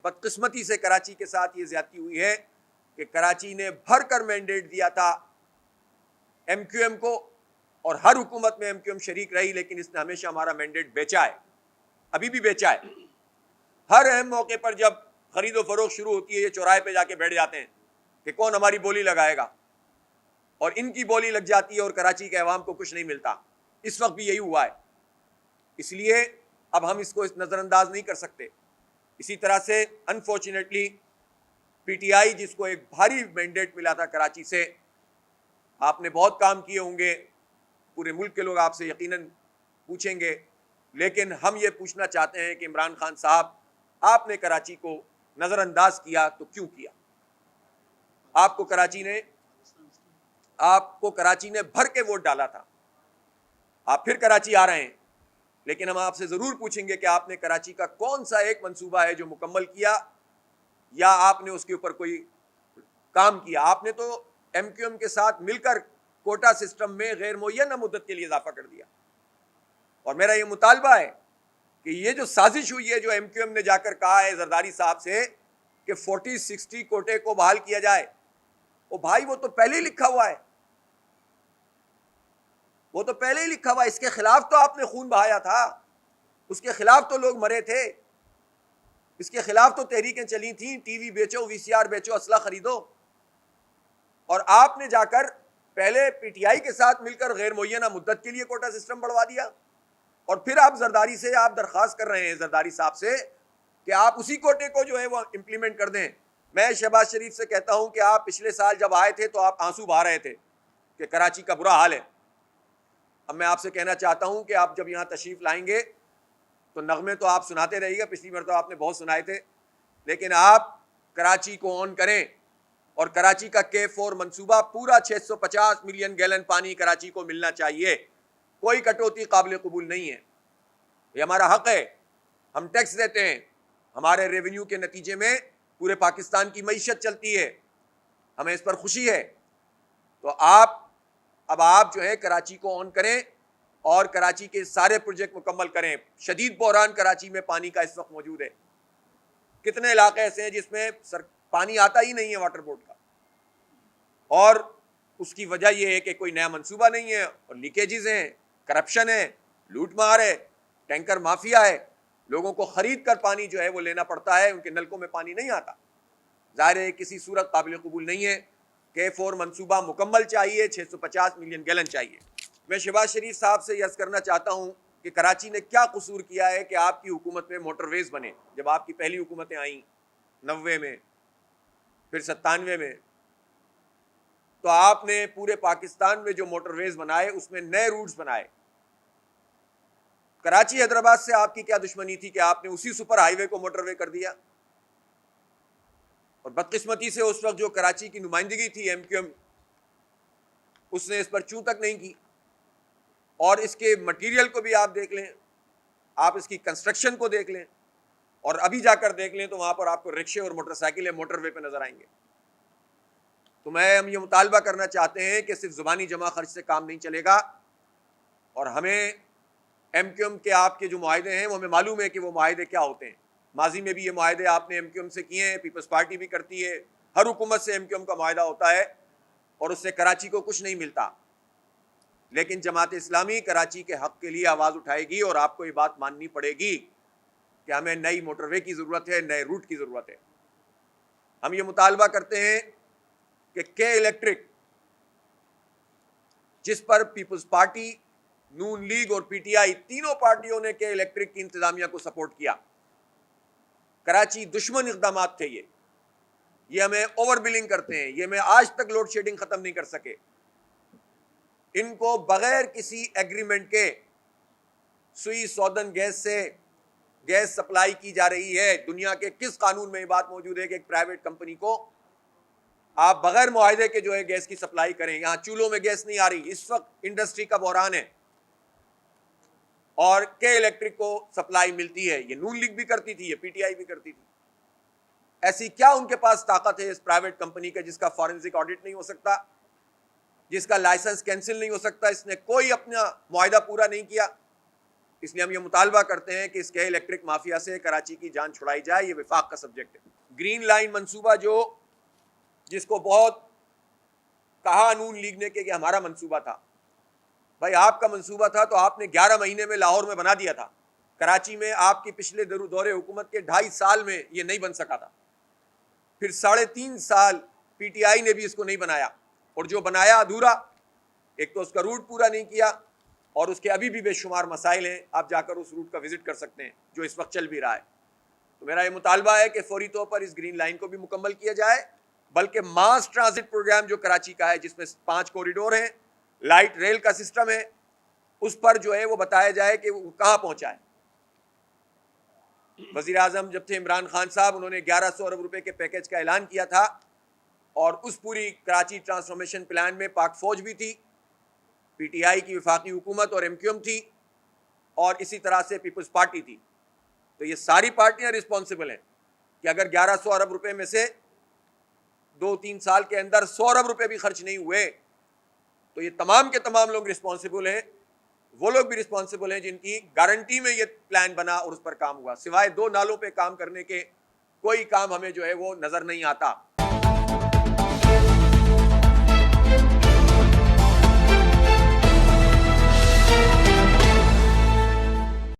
بدقسمتی سے کراچی کے ساتھ یہ زیادتی ہوئی ہے کہ کراچی نے بھر کر مینڈیٹ دیا تھا ایم کیو ایم کو، اور ہر حکومت میں ایم کیو ایم شریک رہی، لیکن اس نے ہمیشہ ہمارا مینڈیٹ بیچا ہے، ابھی بھی بیچا ہے۔ ہر اہم موقع پر جب خرید و فروخت شروع ہوتی ہے، یہ چوراہے پہ جا کے بیٹھ جاتے ہیں کہ کون ہماری بولی لگائے گا، اور ان کی بولی لگ جاتی ہے اور کراچی کے عوام کو کچھ نہیں ملتا۔ اس وقت بھی یہی ہوا ہے، اس لیے اب ہم اس کو نظر انداز نہیں کر سکتے۔ اسی طرح سے انفارچونیٹلی پی ٹی آئی، جس کو ایک بھاری مینڈیٹ ملا تھا کراچی سے، آپ نے بہت کام کیے ہوں گے، پورے ملک کے لوگ آپ سے یقیناً پوچھیں گے، لیکن ہم یہ پوچھنا چاہتے ہیں کہ عمران خان صاحب، آپ نے کراچی کو نظر انداز کیا تو کیوں کیا؟ آپ کو کراچی نے بھر کے ووٹ ڈالا تھا، آپ پھر کراچی آ رہے ہیں، لیکن ہم آپ سے ضرور پوچھیں گے کہ آپ نے کراچی کا کون سا ایک منصوبہ ہے جو مکمل کیا، یا آپ نے اس کے اوپر کوئی کام کیا؟ آپ نے تو ایم کیو ایم کے ساتھ مل کر کوٹا سسٹم میں غیر معینہ مدت کے لیے اضافہ کر دیا، اور میرا یہ مطالبہ ہے کہ یہ جو سازش ہوئی ہے، جو ایم کیو ایم نے جا کر کہا ہے زرداری صاحب سے کہ 40-60 کوٹے کو بحال کیا جائے، وہ بھائی وہ تو پہلے ہی لکھا ہوا ہے، وہ تو پہلے ہی لکھا ہوا ہے، اس کے خلاف تو آپ نے خون بہایا تھا، اس کے خلاف تو لوگ مرے تھے، اس کے خلاف تو تحریکیں چلی تھیں، ٹی وی بیچو، وی سی آر بیچو، اسلحہ خریدو، اور آپ نے جا کر پہلے پی ٹی آئی کے ساتھ مل کر غیر معینہ مدت کے لیے کوٹا سسٹم بڑھوا دیا، اور پھر آپ زرداری سے آپ درخواست کر رہے ہیں زرداری صاحب سے کہ آپ اسی کوٹے کو جو ہے وہ امپلیمنٹ کر دیں۔ میں شہباز شریف سے کہتا ہوں کہ آپ پچھلے سال جب آئے تھے تو آپ آنسو بہا رہے تھے کہ کراچی کا برا حال ہے۔ اب میں آپ سے کہنا چاہتا ہوں کہ آپ جب یہاں تشریف لائیں گے تو نغمے تو آپ سناتے رہیے گا، پچھلی مرتبہ آپ نے بہت سنائے تھے، لیکن آپ کراچی کو آن کریں، اور کراچی کا K4 منصوبہ پورا 650 ملین گیلن پانی کراچی کو ملنا چاہیے، کوئی کٹوتی قابل قبول نہیں ہے، یہ ہمارا حق ہے، ہم ٹیکس دیتے ہیں، ہمارے ریونیو کے نتیجے میں پورے پاکستان کی معیشت چلتی ہے، ہمیں اس پر خوشی ہے۔ تو اب آپ جو ہے کراچی کو آن کریں اور کراچی کے سارے پروجیکٹ مکمل کریں۔ شدید بحران کراچی میں پانی کا اس وقت موجود ہے، کتنے علاقے ایسے ہیں جس میں پانی آتا ہی نہیں ہے واٹر بورڈ کا، اور اس کی وجہ یہ ہے کہ کوئی نیا منصوبہ نہیں ہے، اور لیکیجز ہیں، کرپشن ہے، لوٹ مار ہے، ٹینکر مافیا ہے، لوگوں کو خرید کر پانی جو ہے وہ لینا پڑتا ہے، ان کے نلکوں میں پانی نہیں آتا۔ ظاہر ہے کسی صورت قابل قبول نہیں ہے۔ K4 منصوبہ مکمل چاہیے، 650 ملین گیلن چاہیے۔ میں شہباز شریف صاحب سے یہ عرض کرنا چاہتا ہوں کہ کراچی نے کیا قصور کیا ہے کہ آپ کی حکومت میں موٹر ویز بنے؟ جب آپ کی پہلی حکومتیں آئیں 90 میں، پھر 97 میں، تو آپ نے پورے پاکستان میں جو موٹر ویز بنائے اس میں نئے روٹس بنائے۔ کراچی حیدرآباد سے آپ کی کیا دشمنی تھی کہ آپ نے اسی سپر ہائی وے کو موٹر وے کر دیا؟ اور بدقسمتی سے اس وقت جو کراچی کی نمائندگی تھی ایم کیو ایم، اس نے اس پر چوں تک نہیں کی، اور اس کے مٹیریل کو بھی آپ دیکھ لیں، آپ اس کی کنسٹرکشن کو دیکھ لیں، اور ابھی جا کر دیکھ لیں تو وہاں پر آپ کو رکشے اور موٹر سائیکلیں موٹر وے پہ نظر آئیں گے۔ تو ہم یہ مطالبہ کرنا چاہتے ہیں کہ صرف زبانی جمع خرچ سے کام نہیں چلے گا، اور ہمیں ایم کیو ایم کے آپ کے جو معاہدے ہیں وہ ہمیں معلوم ہے کہ وہ معاہدے کیا ہوتے ہیں۔ ماضی میں بھی یہ معاہدے آپ نے ایم کیو ایم سے کیے ہیں، پیپلز پارٹی بھی کرتی ہے، ہر حکومت سے ایم کیو ایم کا معاہدہ ہوتا ہے، اور اس سے کراچی کو کچھ نہیں ملتا، لیکن جماعت اسلامی کراچی کے حق کے لیے آواز اٹھائے گی، اور آپ کو یہ بات ماننی پڑے گی کہ ہمیں نئی موٹر وے کی ضرورت ہے، نئے روٹ کی ضرورت ہے۔ ہم یہ مطالبہ کرتے ہیں کہ کے الیکٹرک، جس پر پیپلز پارٹی، نون لیگ اور پی ٹی آئی تینوں پارٹیوں نے کے الیکٹرک کی انتظامیہ کو سپورٹ کیا، کراچی دشمن اقدامات تھے یہ ہمیں اوور بلنگ کرتے ہیں، یہ ہمیں آج تک لوڈ شیڈنگ ختم نہیں کر سکے، ان کو بغیر کسی ایگریمنٹ کے سوئی سودن گیس سے گیس سپلائی کی جا رہی ہے۔ دنیا کے کس قانون میں یہ بات موجود ہے کہ ایک پرائیویٹ کمپنی کو آپ بغیر معاہدے کے جو ہے گیس کی سپلائی کریں؟ یہاں چولہوں میں گیس نہیں آ رہی، اس وقت انڈسٹری کا بحران ہے، اور کے الیکٹرک کو سپلائی ملتی ہے۔ یہ نون لیگ بھی کرتی تھی، یہ پی ٹی آئی بھی کرتی تھی۔ ایسی کیا ان کے پاس طاقت ہے اس پرائیویٹ کمپنی کے جس کا فورنزک آڈٹ نہیں ہو سکتا، جس کا لائسنس کینسل نہیں ہو سکتا؟ اس نے کوئی اپنا معاہدہ پورا نہیں کیا، اس لیے ہم یہ مطالبہ کرتے ہیں کہ اس کے الیکٹرک مافیا سے کراچی کی جان چھڑائی جائے. یہ وفاق کا سبجیکٹ ہے. گرین لائن منصوبہ جس کو بہت کہا نون لیگ نے کہ ہمارا منصوبہ تھا. بھائی آپ کا منصوبہ تھا تو آپ نے 11 مہینے میں لاہور میں بنا دیا تھا. کراچی میں آپ کی پچھلے دور حکومت کے 2.5 سال میں یہ نہیں بن سکا تھا. پھر 3.5 سال پی ٹی آئی نے بھی اس کو نہیں بنایا, اور جو بنایا ادھورا. ایک تو اس کا روٹ پورا نہیں کیا, اور اس کے ابھی بھی بے شمار مسائل ہیں. آپ جا کر اس روٹ کا وزٹ کر سکتے ہیں جو اس وقت چل بھی رہا ہے. تو میرا یہ مطالبہ ہے کہ فوری طور پر اس گرین لائن کو بھی مکمل کیا جائے, بلکہ ماس ٹرانزٹ پروگرام جو کراچی کا ہے, جس میں 5 کوریڈور ہیں, لائٹ ریل کا سسٹم ہے, اس پر جو ہے وہ بتایا جائے کہ وہ کہاں پہنچا ہے. وزیر اعظم جب تھے عمران خان صاحب, انہوں نے 1100 ارب روپے کے پیکج کا اعلان کیا تھا, اور اس پوری کراچی ٹرانسفارمیشن پلان میں پاک فوج بھی تھی, پی ٹی آئی کی وفاقی حکومت اور MQM تھی, اور اسی طرح سے پیپلز پارٹی تھی. تو یہ ساری پارٹیاں رسپانسبل ہیں کہ اگر 1100 ارب روپے میں سے 2-3 سال کے اندر 100 ارب روپے بھی خرچ نہیں ہوئے, تو یہ تمام کے تمام لوگ رسپانسبل ہیں. وہ لوگ بھی رسپانسبل ہیں جن کی گارنٹی میں یہ پلان بنا اور اس پر کام ہوا. سوائے 2 نالوں پہ کام کرنے کے کوئی کام ہمیں جو ہے وہ نظر نہیں آتا.